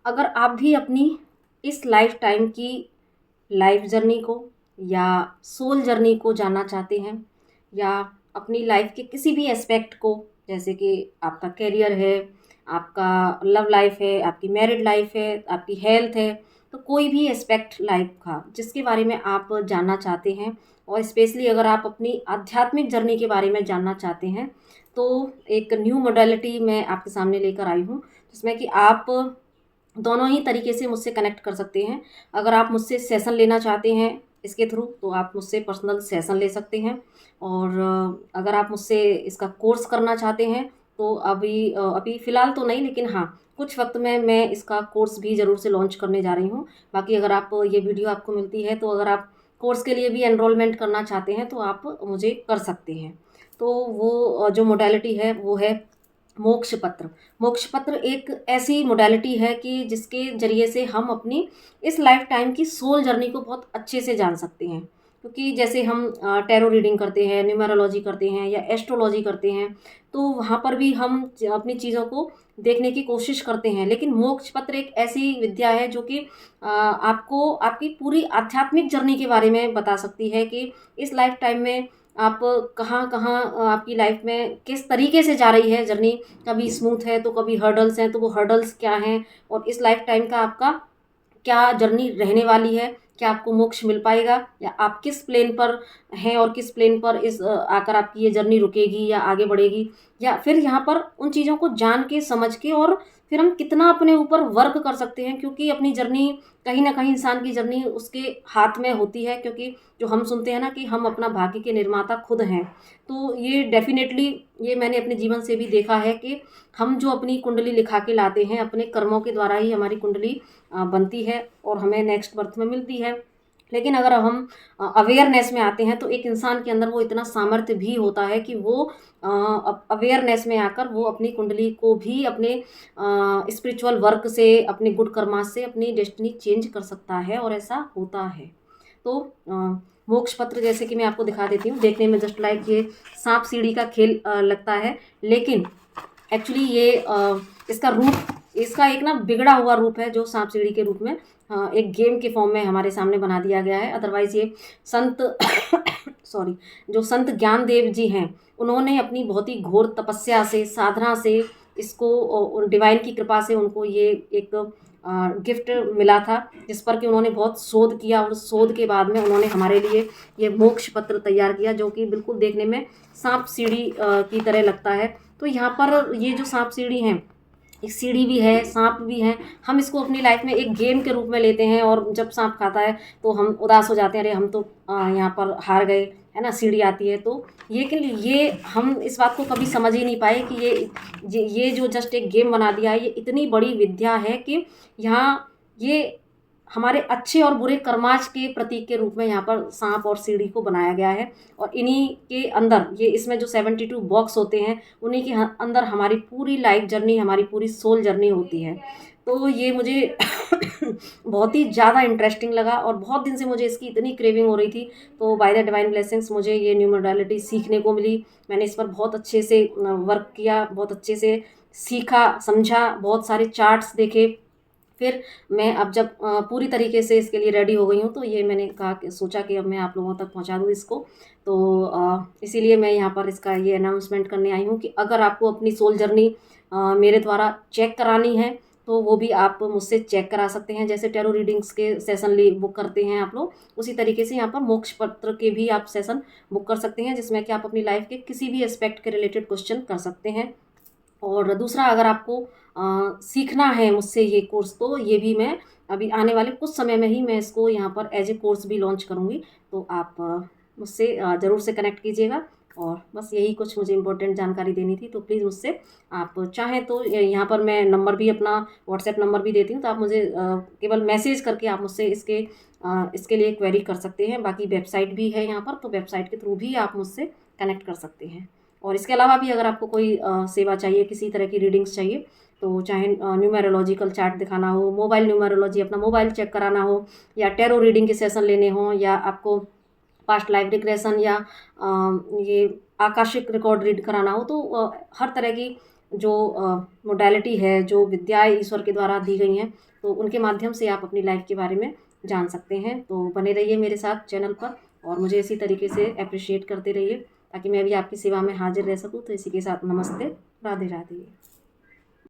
अगर आप भी अपनी इस लाइफ टाइम की लाइफ जर्नी को या सोल जर्नी को जानना चाहते हैं, या अपनी लाइफ के किसी भी एस्पेक्ट को, जैसे कि आपका करियर है, आपका लव लाइफ है, आपकी मैरिड लाइफ है, आपकी हेल्थ है, तो कोई भी एस्पेक्ट लाइफ का जिसके बारे में आप जानना चाहते हैं, और स्पेशली अगर आप अपनी आध्यात्मिक जर्नी के बारे में जानना चाहते हैं, तो एक न्यू मोडालिटी मैं आपके सामने लेकर आई हूँ, जिसमें कि आप दोनों ही तरीके से मुझसे कनेक्ट कर सकते हैं। अगर आप मुझसे सेशन लेना चाहते हैं इसके थ्रू, तो आप मुझसे पर्सनल सेशन ले सकते हैं। और अगर आप मुझसे इसका कोर्स करना चाहते हैं, तो अभी फ़िलहाल तो नहीं, लेकिन हाँ, कुछ वक्त में मैं इसका कोर्स भी ज़रूर से लॉन्च करने जा रही हूँ। बाकी अगर आप ये वीडियो आपको मिलती है, तो अगर आप कोर्स के लिए भी एनरोलमेंट करना चाहते हैं, तो आप मुझे कर सकते हैं। तो वो जो मोडालिटी है वो है मोक्ष पत्र। मोक्ष पत्र एक ऐसी मोडालिटी है कि जिसके ज़रिए से हम अपनी इस लाइफ टाइम की सोल जर्नी को बहुत अच्छे से जान सकते हैं। क्योंकि जैसे हम टैरो रीडिंग करते हैं, न्यूमेरोलॉजी करते हैं या एस्ट्रोलॉजी करते हैं, तो वहाँ पर भी हम अपनी चीज़ों को देखने की कोशिश करते हैं। लेकिन मोक्ष पत्र एक ऐसी विद्या है जो कि आपको आपकी पूरी आध्यात्मिक जर्नी के बारे में बता सकती है कि इस लाइफ टाइम में आप कहाँ-कहाँ आपकी लाइफ में किस तरीके से जा रही है जर्नी। कभी स्मूथ है तो कभी हर्डल्स हैं, तो वो हर्डल्स क्या हैं, और इस लाइफ टाइम का आपका क्या जर्नी रहने वाली है, क्या आपको मोक्ष मिल पाएगा, या आप किस प्लेन पर हैं और किस प्लेन पर आकर आपकी ये जर्नी रुकेगी या आगे बढ़ेगी, या फिर यहाँ पर उन चीज़ों को जान के समझ के और फिर हम कितना अपने ऊपर वर्क कर सकते हैं। क्योंकि अपनी जर्नी कहीं ना कहीं इंसान की जर्नी उसके हाथ में होती है। क्योंकि जो हम सुनते हैं ना कि हम अपना भाग्य के निर्माता खुद हैं, तो ये डेफिनेटली, ये मैंने अपने जीवन से भी देखा है कि हम जो अपनी कुंडली लिखा के लाते हैं, अपने कर्मों के द्वारा ही हमारी कुंडली बनती है और हमें नेक्स्ट बर्थ में मिलती है। लेकिन अगर हम अवेयरनेस में आते हैं, तो एक इंसान के अंदर वो इतना सामर्थ्य भी होता है कि वो अवेयरनेस में आकर वो अपनी कुंडली को भी अपने स्पिरिचुअल वर्क से, अपने गुड कर्मा से अपनी डेस्टिनी चेंज कर सकता है, और ऐसा होता है। तो मोक्ष पत्र जैसे कि मैं आपको दिखा देती हूँ, देखने में जस्ट लाइक ये सांप सीढ़ी का खेल लगता है, लेकिन एक्चुअली ये इसका रूप, इसका एक ना बिगड़ा हुआ रूप है, जो सांप सीढ़ी के रूप में एक गेम के फॉर्म में हमारे सामने बना दिया गया है। अदरवाइज़ ये संत सॉरी, जो संत ज्ञानदेव जी हैं, उन्होंने अपनी बहुत ही घोर तपस्या से, साधना से इसको, डिवाइन की कृपा से उनको ये एक गिफ्ट मिला था, जिस पर कि उन्होंने बहुत शोध किया, और शोध के बाद में उन्होंने हमारे लिए ये मोक्ष पत्र तैयार किया, जो कि बिल्कुल देखने में सांप सीढ़ी की तरह लगता है। तो यहाँ पर ये जो सांप सीढ़ी हैं, एक सीढ़ी भी है, सांप भी हैं। हम इसको अपनी लाइफ में एक गेम के रूप में लेते हैं, और जब सांप खाता है तो हम उदास हो जाते हैं, अरे हम तो यहाँ पर हार गए, है ना, सीढ़ी आती है तो। ये हम इस बात को कभी समझ ही नहीं पाए कि ये जो जस्ट एक गेम बना दिया है, ये इतनी बड़ी विद्या है कि यहाँ ये हमारे अच्छे और बुरे कर्माज के प्रतीक के रूप में यहाँ पर सांप और सीढ़ी को बनाया गया है। और इन्हीं के अंदर, ये इसमें जो 72 बॉक्स होते हैं, उन्हीं के अंदर हमारी पूरी लाइफ जर्नी, हमारी पूरी सोल जर्नी होती है। तो ये मुझे बहुत ही ज़्यादा इंटरेस्टिंग लगा, और बहुत दिन से मुझे इसकी इतनी क्रेविंग हो रही थी। तो बाय द डिवाइन ब्लेसिंग्स मुझे ये न्यू मोडालिटी सीखने को मिली। मैंने इस पर बहुत अच्छे से वर्क किया, बहुत अच्छे से सीखा, समझा, बहुत सारे चार्ट्स देखे। फिर मैं अब जब पूरी तरीके से इसके लिए रेडी हो गई हूँ, तो ये मैंने कहा कि सोचा कि अब मैं आप लोगों तक पहुँचा दूँ इसको। तो इसीलिए मैं यहाँ पर इसका ये अनाउंसमेंट करने आई हूँ कि अगर आपको अपनी सोल जर्नी मेरे द्वारा चेक करानी है, तो वो भी आप मुझसे चेक करा सकते हैं। जैसे टैरो रीडिंग्स के सेशन बुक करते हैं आप लोग, उसी तरीके से यहाँ पर मोक्ष पत्र के भी आप सेशन बुक कर सकते हैं, जिसमें कि आप अपनी लाइफ के किसी भी एस्पेक्ट के रिलेटेड क्वेश्चन कर सकते हैं। और दूसरा, अगर आपको सीखना है मुझसे ये कोर्स, तो ये भी मैं अभी आने वाले कुछ समय में ही मैं इसको यहाँ पर एज ए कोर्स भी लॉन्च करूँगी। तो आप मुझसे ज़रूर से कनेक्ट कीजिएगा। और बस यही कुछ मुझे इम्पोर्टेंट जानकारी देनी थी, तो प्लीज़ मुझसे आप चाहें तो यहाँ पर मैं नंबर भी, अपना व्हाट्सएप नंबर भी देती हूँ, तो आप मुझे केवल मैसेज करके आप मुझसे इसके लिए क्वेरी कर सकते हैं। बाकी वेबसाइट भी है यहाँ पर, तो वेबसाइट के थ्रू भी आप मुझसे कनेक्ट कर सकते हैं। और इसके अलावा भी अगर आपको कोई सेवा चाहिए, किसी तरह की रीडिंग्स चाहिए, तो चाहे न्यूमेरोलॉजिकल चार्ट दिखाना हो, मोबाइल न्यूमेरोलॉजी, अपना मोबाइल चेक कराना हो, या टैरो रीडिंग के सेशन लेने हो, या आपको पास्ट लाइफ रिग्रेशन या ये आकाशिक रिकॉर्ड रीड कराना हो, तो हर तरह की जो मोडालिटी है, जो विद्याएँ ईश्वर के द्वारा दी गई हैं, तो उनके माध्यम से आप अपनी लाइफ़ के बारे में जान सकते हैं। तो बने रहिए मेरे साथ चैनल पर और मुझे इसी तरीके से एप्रिशिएट करते रहिए ताकि मैं भी आपकी सेवा में हाज़िर रह सकूँ। तो इसी के साथ नमस्ते, राधे राधे।